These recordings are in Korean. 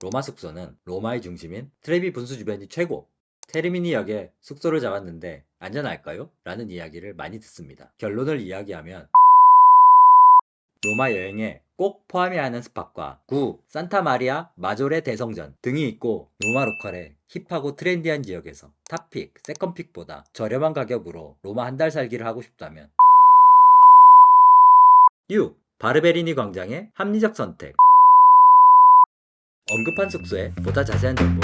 로마 숙소는 로마의 중심인 트레비 분수 주변이 최고. 테르미니역에 숙소를 잡았는데 안전할까요? 라는 이야기를 많이 듣습니다. 결론을 이야기하면 로마 여행에 꼭 포함해야 하는 스팟과 산타 마리아 마조레 대성전 등이 있고, 로마 로컬의 힙하고 트렌디한 지역에서 탑픽, 세컨픽보다 저렴한 가격으로 로마 한 달 살기를 하고 싶다면 6. 바르베리니 광장의 합리적 선택. 언급한 숙소에 보다 자세한 정보,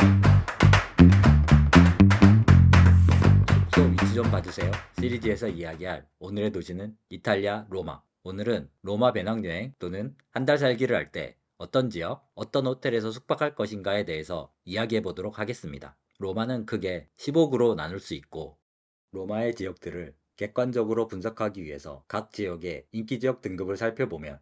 숙소 위치 좀 봐주세요 시리즈에서 이야기할 오늘의 도시는 이탈리아 로마. 오늘은 로마 배낭여행 또는 한 달 살기를 할 때 어떤 지역, 어떤 호텔에서 숙박할 것인가에 대해서 이야기해 보도록 하겠습니다. 로마는 크게 15구로 나눌 수 있고, 로마의 지역들을 객관적으로 분석하기 위해서 각 지역의 인기지역 등급을 살펴보면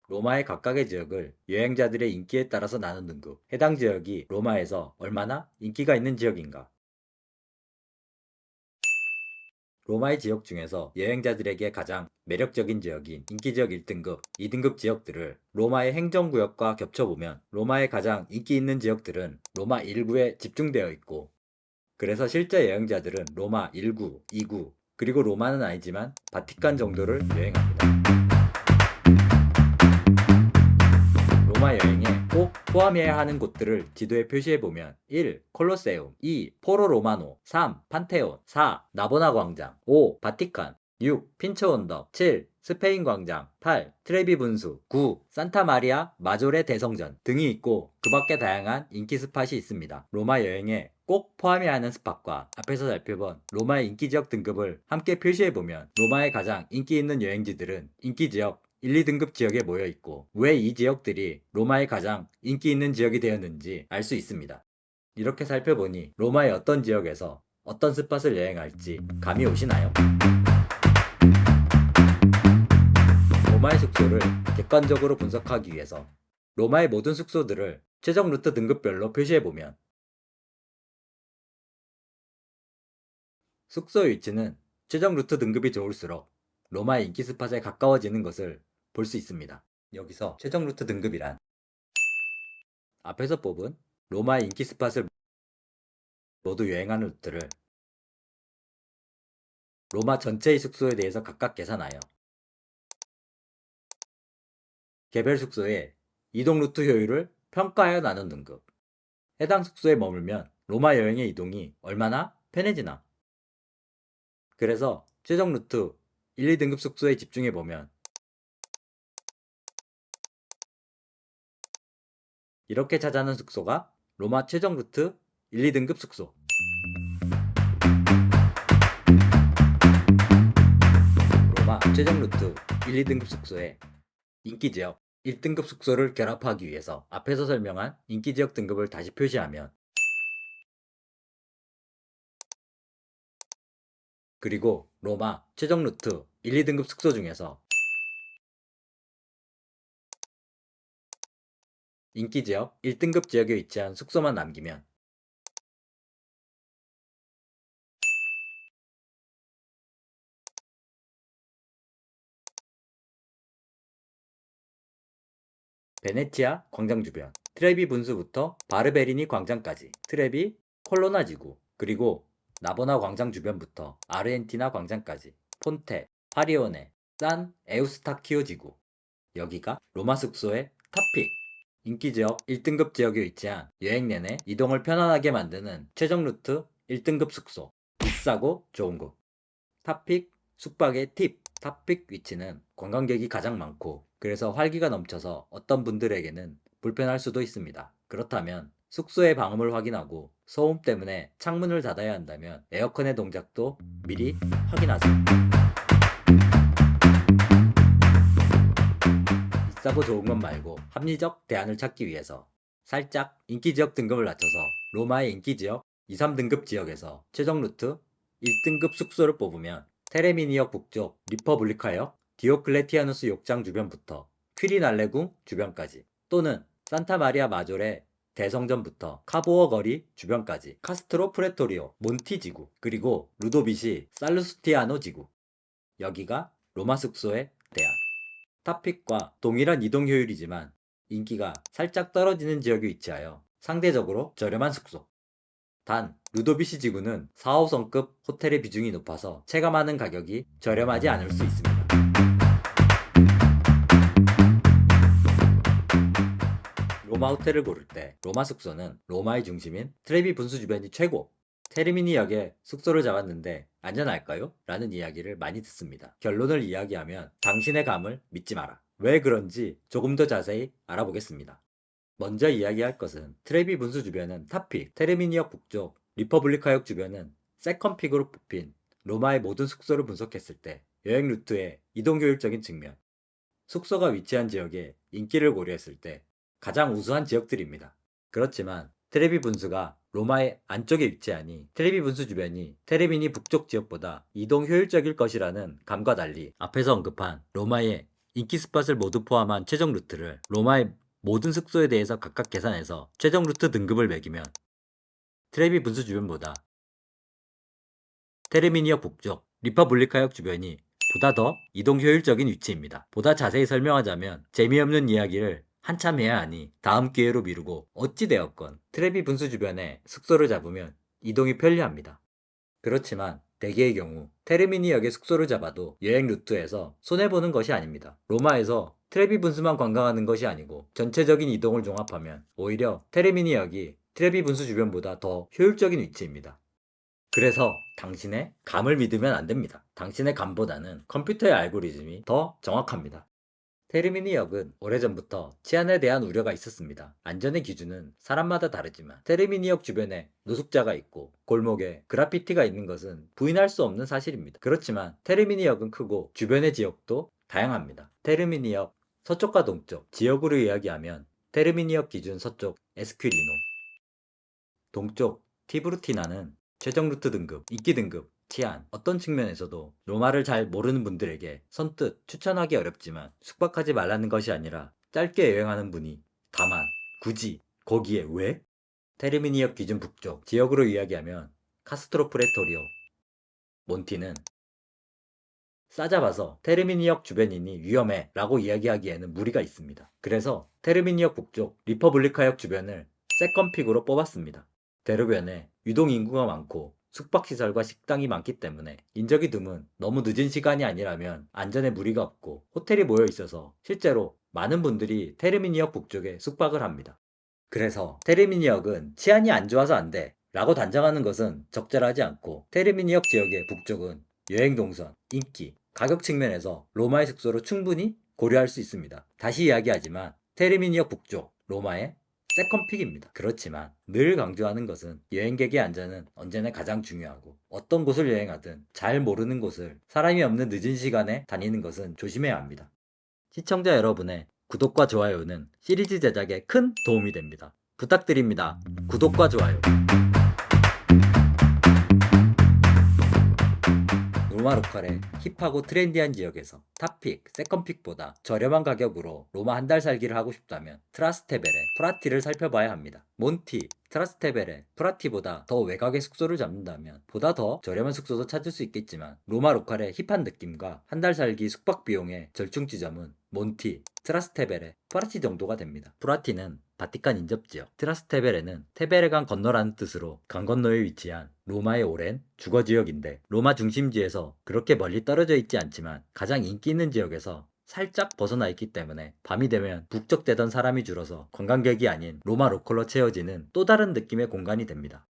로마의 각각의 지역을 여행자들의 인기에 따라서 나눈 등급, 해당 지역이 로마에서 얼마나 인기가 있는 지역인가, 로마의 지역 중에서 여행자들에게 가장 매력적인 지역인 인기지역 1등급, 2등급 지역들을 로마의 행정구역과 겹쳐보면 로마의 가장 인기 있는 지역들은 로마 1구에 집중되어 있고, 그래서 실제 여행자들은 로마 1구, 2구, 그리고 로마는 아니지만 바티칸 정도를 여행합니다. 로마 여행에 꼭 포함해야 하는 곳들을 지도에 표시해보면 1. 콜로세움, 2. 포로 로마노, 3. 판테온, 4. 나보나 광장, 5. 바티칸, 6. 핀처 언덕, 7. 스페인 광장, 8. 트레비 분수, 9. 산타 마리아 마조레 대성전 등이 있고, 그 밖에 다양한 인기 스팟이 있습니다. 로마 여행에 꼭 포함해야 하는 스팟과 앞에서 살펴본 로마의 인기지역 등급을 함께 표시해보면 로마의 가장 인기 있는 여행지들은 인기지역 1, 2등급 지역에 모여 있고, 왜 이 지역들이 로마의 가장 인기 있는 지역이 되었는지 알 수 있습니다. 이렇게 살펴보니 로마의 어떤 지역에서 어떤 스팟을 여행할지 감이 오시나요? 로마의 숙소를 객관적으로 분석하기 위해서 로마의 모든 숙소들을 최종 루트 등급별로 표시해보면 숙소의 위치는 최종 루트 등급이 좋을수록 로마의 인기 스팟에 가까워지는 것을 볼 수 있습니다. 여기서 최종 루트 등급이란 앞에서 뽑은 로마의 인기 스팟을 모두 여행하는 루트를 로마 전체의 숙소에 대해서 각각 계산하여 개별 숙소의 이동 루트 효율을 평가하여 나눈 등급. 해당 숙소에 머물면 로마 여행의 이동이 얼마나 편해지나. 그래서 최종 루트 1, 2등급 숙소에 집중해보면 이렇게 찾아는 숙소가 로마 최종 루트 1, 2등급 숙소. 로마 최종 루트 1, 2등급 숙소에 인기지역 1등급 숙소를 결합하기 위해서 앞에서 설명한 인기지역 등급을 다시 표시하면, 그리고 로마 최종 루트 1, 2등급 숙소 중에서 인기지역 1등급 지역에 위치한 숙소만 남기면 베네치아 광장 주변, 트레비 분수부터 바르베리니 광장까지, 트레비 콜로나 지구, 그리고 나보나 광장 주변부터 아르헨티나 광장까지, 폰테, 파리오네, 산 에우스타키오 지구. 여기가 로마 숙소의 탑픽. 인기지역 1등급 지역에 위치한 여행 내내 이동을 편안하게 만드는 최종 루트 1등급 숙소. 비싸고 좋은 곳. 탑픽 숙박의 팁. 탑픽 위치는 관광객이 가장 많고, 그래서 활기가 넘쳐서 어떤 분들에게는 불편할 수도 있습니다. 그렇다면 숙소의 방음을 확인하고 소음 때문에 창문을 닫아야 한다면 에어컨의 동작도 미리 확인하세요. 비싸고 좋은 것 말고 합리적 대안을 찾기 위해서 살짝 인기지역 등급을 낮춰서 로마의 인기지역 2, 3등급 지역에서 최종 루트 1등급 숙소를 뽑으면 테레미니역 북쪽 리퍼블리카역 디오클레티아누스 욕장 주변부터 퀴리날레궁 주변까지, 또는 산타마리아 마조레 대성전부터 카보어 거리 주변까지, 카스트로 프레토리오 몬티 지구, 그리고 루도비시 살루스티아노 지구. 여기가 로마 숙소의 대안. 탑픽과 동일한 이동 효율이지만 인기가 살짝 떨어지는 지역에 위치하여 상대적으로 저렴한 숙소. 단, 루도비시 지구는 4, 5성급 호텔의 비중이 높아서 체감하는 가격이 저렴하지 않을 수 있습니다. 로마 호텔을 고를 때 로마 숙소는 로마의 중심인 트레비 분수 주변이 최고. 테르미니역에 숙소를 잡았는데 안전할까요? 라는 이야기를 많이 듣습니다. 결론을 이야기하면 당신의 감을 믿지 마라. 왜 그런지 조금 더 자세히 알아보겠습니다. 먼저 이야기할 것은 트레비 분수 주변은 탑픽, 테르미니역 북쪽, 리퍼블리카역 주변은 세컨픽으로 뽑힌 로마의 모든 숙소를 분석했을 때 여행 루트의 이동 효율적인 측면, 숙소가 위치한 지역의 인기를 고려했을 때 가장 우수한 지역들입니다. 그렇지만 트레비 분수가 로마의 안쪽에 위치하니 트레비 분수 주변이 테르미니 북쪽 지역보다 이동 효율적일 것이라는 감과 달리 앞에서 언급한 로마의 인기 스팟을 모두 포함한 최종 루트를 로마의 모든 숙소에 대해서 각각 계산해서 최종 루트 등급을 매기면 트레비 분수 주변보다 테르미니역 북쪽, 리퍼블리카역 주변이 보다 더 이동 효율적인 위치입니다. 보다 자세히 설명하자면 재미없는 이야기를 한참 해야 하니 다음 기회로 미루고 어찌되었건 트레비 분수 주변에 숙소를 잡으면 이동이 편리합니다. 그렇지만 대개의 경우 테르미니역에 숙소를 잡아도 여행 루트에서 손해보는 것이 아닙니다. 로마에서 트레비 분수만 관광하는 것이 아니고 전체적인 이동을 종합하면 오히려 테르미니역이 트레비 분수 주변보다 더 효율적인 위치입니다. 그래서 당신의 감을 믿으면 안 됩니다. 당신의 감보다는 컴퓨터의 알고리즘이 더 정확합니다. 테르미니역은 오래전부터 치안에 대한 우려가 있었습니다. 안전의 기준은 사람마다 다르지만 테르미니역 주변에 노숙자가 있고 골목에 그라피티가 있는 것은 부인할 수 없는 사실입니다. 그렇지만 테르미니역은 크고 주변의 지역도 다양합니다. 테르미니역 서쪽과 동쪽 지역으로 이야기하면 테르미니역 기준 서쪽 에스퀴리노, 동쪽 티브루티나는 최종 루트 등급, 인기 등급, 치안, 어떤 측면에서도 로마를 잘 모르는 분들에게 선뜻 추천하기 어렵지만 숙박하지 말라는 것이 아니라 짧게 여행하는 분이 다만 굳이 거기에 왜? 테르미니역 기준 북쪽 지역으로 이야기하면 카스트로 프레토리오, 몬티는 싸잡아서 테르미니역 주변이니 위험해 라고 이야기하기에는 무리가 있습니다. 그래서 테르미니역 북쪽 리퍼블리카역 주변을 세컨픽으로 뽑았습니다. 대로변에 유동 인구가 많고 숙박시설과 식당이 많기 때문에 인적이 드문 너무 늦은 시간이 아니라면 안전에 무리가 없고 호텔이 모여 있어서 실제로 많은 분들이 테르미니역 북쪽에 숙박을 합니다. 그래서 테르미니역은 치안이 안 좋아서 안 돼 라고 단정하는 것은 적절하지 않고 테르미니역 지역의 북쪽은 여행 동선, 인기, 가격 측면에서 로마의 숙소로 충분히 고려할 수 있습니다. 다시 이야기하지만 테르미니역 북쪽, 로마의 세컨픽입니다. 그렇지만 늘 강조하는 것은 여행객의 안전은 언제나 가장 중요하고 어떤 곳을 여행하든 잘 모르는 곳을 사람이 없는 늦은 시간에 다니는 것은 조심해야 합니다. 시청자 여러분의 구독과 좋아요는 시리즈 제작에 큰 도움이 됩니다. 부탁드립니다. 구독과 좋아요. 로마 로컬의 힙하고 트렌디한 지역에서 탑픽, 세컨픽보다 저렴한 가격으로 로마 한 달 살기를 하고 싶다면 트라스테베레, 프라티를 살펴봐야 합니다. 몬티, 트라스테베레, 프라티보다 더 외곽의 숙소를 잡는다면 보다 더 저렴한 숙소도 찾을 수 있겠지만 로마 로컬의 힙한 느낌과 한 달 살기 숙박 비용의 절충 지점은 몬티, 트라스테베레, 프라티 정도가 됩니다. 프라티는 바티칸 인접지역, 트라스테베레는 테베레강 건너라는 뜻으로 강 건너에 위치한 로마의 오랜 주거지역인데 로마 중심지에서 그렇게 멀리 떨어져 있지 않지만 가장 인기 있는 지역에서 살짝 벗어나 있기 때문에 밤이 되면 북적대던 사람이 줄어서 관광객이 아닌 로마 로컬로 채워지는 또 다른 느낌의 공간이 됩니다.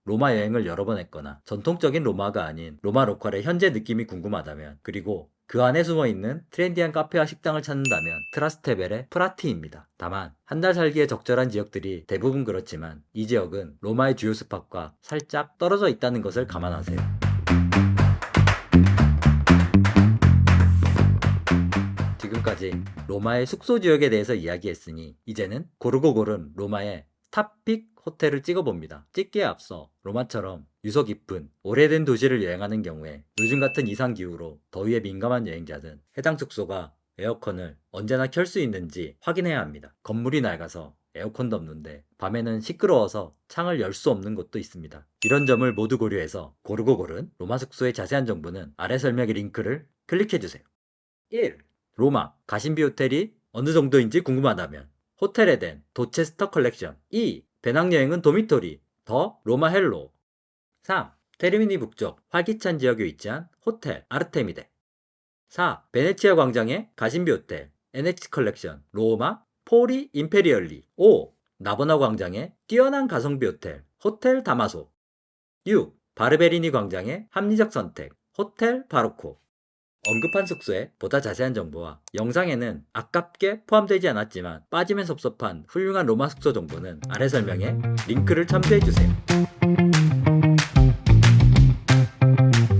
로마 여행을 여러 번 했거나 전통적인 로마가 아닌 로마 로컬의 현재 느낌이 궁금하다면 그리고 그 안에 숨어있는 트렌디한 카페와 식당을 찾는다면 트라스테벨의 프라티입니다. 다만 한 달 살기에 적절한 지역들이 대부분 그렇지만 이 지역은 로마의 주요 스팟과 살짝 떨어져 있다는 것을 감안하세요. 지금까지 로마의 숙소 지역에 대해서 이야기했으니 이제는 고르고 고른 로마의 탑픽 호텔을 찍어봅니다. 찍기에 앞서 로마처럼 유서 깊은 오래된 도시를 여행하는 경우에 요즘 같은 이상기후로 더위에 민감한 여행자는 해당 숙소가 에어컨을 언제나 켤 수 있는지 확인해야 합니다. 건물이 낡아서 에어컨도 없는데 밤에는 시끄러워서 창을 열 수 없는 곳도 있습니다. 이런 점을 모두 고려해서 고르고 고른 로마 숙소의 자세한 정보는 아래 설명의 링크를 클릭해주세요. 1. 로마 가심비 호텔이 어느 정도인지 궁금하다면 호텔에 댄 도체스터 컬렉션. 2. 배낭여행은 도미토리 더 로마 헬로. 3. 테르미니 북쪽 활기찬 지역에 위치한 호텔 아르테미데. 4. 베네치아 광장의 가심비 호텔 NH 컬렉션 로마 포리 임페리얼리. 5. 나보나 광장의 뛰어난 가성비 호텔 호텔 다마소. 6. 바르베리니 광장의 합리적 선택 호텔 바로코. 언급한 숙소의 보다 자세한 정보와 영상에는 아깝게 포함되지 않았지만 빠지면 섭섭한 훌륭한 로마 숙소 정보는 아래 설명에 링크를 참조해주세요.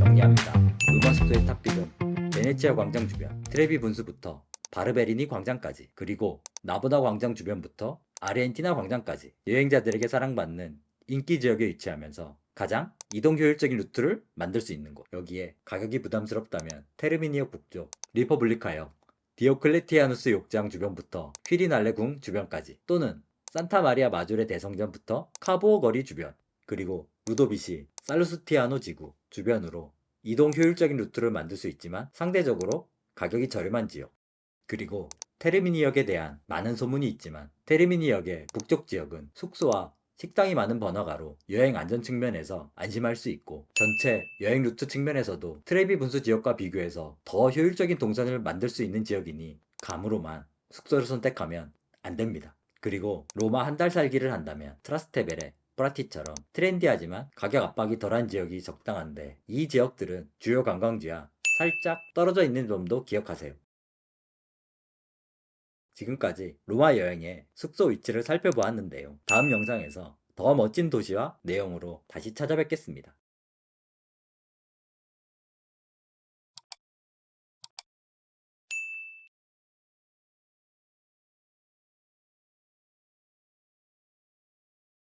정리합니다. 로마 숙소의 탑픽은 베네치아 광장 주변 트레비 분수부터 바르베리니 광장까지, 그리고 나보다 광장 주변부터 아르헨티나 광장까지 여행자들에게 사랑받는 인기 지역에 위치하면서 가장 이동 효율적인 루트를 만들 수 있는 곳. 여기에 가격이 부담스럽다면 테르미니역 북쪽 리퍼블리카역 디오클레티아누스 욕장 주변부터 퀴리날레 궁 주변까지, 또는 산타 마리아 마졸의 대성전부터 카보오 거리 주변, 그리고 루도비시 살루스티아노 지구 주변으로 이동 효율적인 루트를 만들 수 있지만 상대적으로 가격이 저렴한 지역. 그리고 테르미니역에 대한 많은 소문이 있지만 테르미니역의 북쪽 지역은 숙소와 식당이 많은 번화가로 여행 안전 측면에서 안심할 수 있고, 전체 여행 루트 측면에서도 트레비 분수 지역과 비교해서 더 효율적인 동선을 만들 수 있는 지역이니 감으로만 숙소를 선택하면 안 됩니다. 그리고 로마 한 달 살기를 한다면 트라스테베레, 프라티처럼 트렌디하지만 가격 압박이 덜한 지역이 적당한데, 이 지역들은 주요 관광지와 살짝 떨어져 있는 점도 기억하세요. 지금까지 로마 여행의 숙소 위치를 살펴보았는데요. 다음 영상에서 더 멋진 도시와 내용으로 다시 찾아뵙겠습니다.